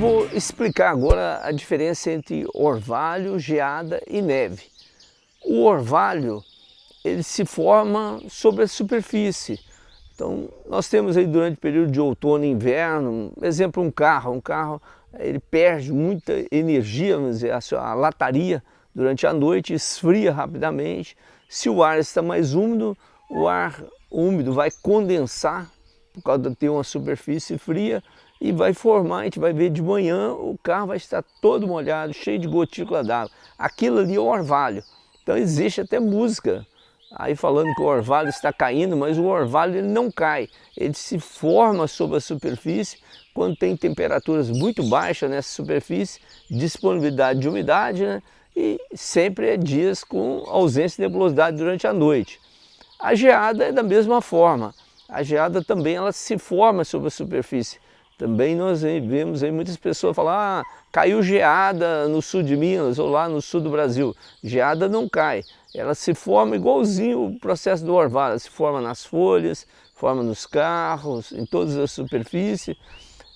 vou explicar agora a diferença entre orvalho, geada e neve. O orvalho, ele se forma sobre a superfície. Então, nós temos aí durante o período de outono e inverno, exemplo, um carro ele perde muita energia, vamos dizer, a lataria durante a noite, esfria rapidamente. Se o ar está mais úmido, o ar úmido vai condensar por causa de ter uma superfície fria e vai formar, a gente vai ver de manhã, o carro vai estar todo molhado, cheio de gotícula d'água. Aquilo ali é o orvalho. Então existe até música aí falando que o orvalho está caindo, mas o orvalho ele não cai, ele se forma sobre a superfície quando tem temperaturas muito baixas nessa superfície, disponibilidade de umidade, né? E sempre é dias com ausência de nebulosidade durante a noite. A geada é da mesma forma, a geada também ela se forma sobre a superfície. Também nós vemos aí muitas pessoas falar, caiu geada no sul de Minas ou lá no sul do Brasil. Geada não cai, ela se forma igualzinho o processo do orvalho, ela se forma nas folhas, forma nos carros, em todas as superfícies,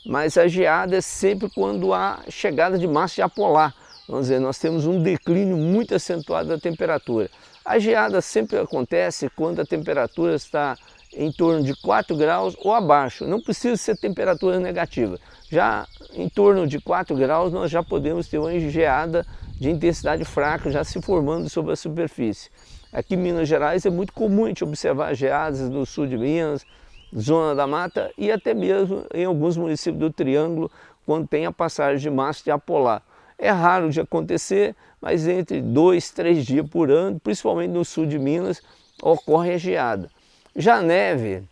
mas a geada é sempre quando há chegada de massa de ar polar. Vamos dizer, nós temos um declínio muito acentuado da temperatura. A geada sempre acontece quando a temperatura está em torno de 4 graus ou abaixo, não precisa ser temperatura negativa. Já em torno de 4 graus nós já podemos ter uma geada de intensidade fraca já se formando sobre a superfície. Aqui em Minas Gerais é muito comum a gente observar geadas no sul de Minas, zona da mata e até mesmo em alguns municípios do Triângulo, quando tem a passagem de massa de ar polar. É raro de acontecer, mas entre 2 a 3 dias por ano, principalmente no sul de Minas, ocorre a geada. Já a neve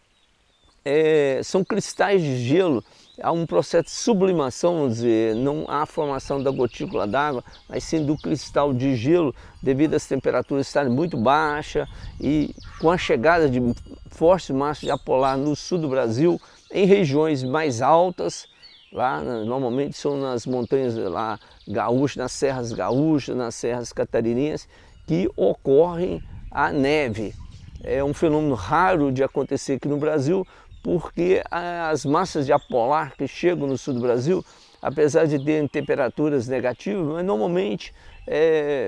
são cristais de gelo, há um processo de sublimação, vamos dizer, não há formação da gotícula d'água, mas sim do cristal de gelo, devido às temperaturas estarem muito baixas e com a chegada de fortes massas de ar polar no sul do Brasil, em regiões mais altas, lá normalmente são nas montanhas lá gaúchas, nas serras gaúchas, nas serras catarinenses, que ocorre a neve. É um fenômeno raro de acontecer aqui no Brasil, porque as massas de ar polar que chegam no sul do Brasil, apesar de terem temperaturas negativas, mas normalmente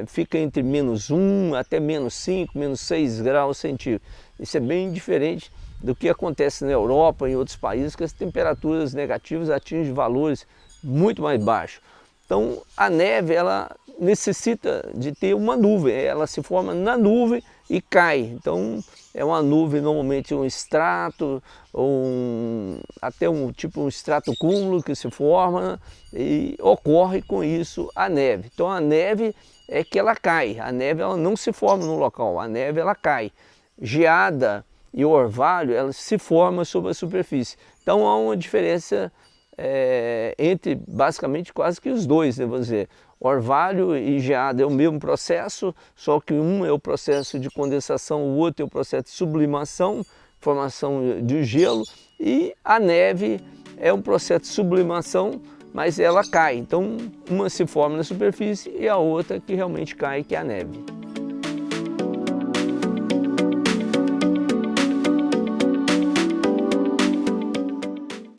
fica entre -1 até -5, -6 graus centígrados. Isso é bem diferente do que acontece na Europa e em outros países, que as temperaturas negativas atingem valores muito mais baixos. Então a neve ela necessita de ter uma nuvem, ela se forma na nuvem e cai. Então é uma nuvem, normalmente um estrato, ou até um estrato cúmulo que se forma, né? E ocorre com isso a neve. Então a neve é que ela cai, a neve ela não se forma no local, a neve ela cai. Geada e orvalho elas se formam sobre a superfície. Então há uma diferença entre basicamente quase que os dois, né, vamos dizer. Orvalho e geada é o mesmo processo, só que um é o processo de condensação, o outro é o processo de sublimação, formação de gelo, e a neve é um processo de sublimação, mas ela cai. Então uma se forma na superfície e a outra que realmente cai, que é a neve.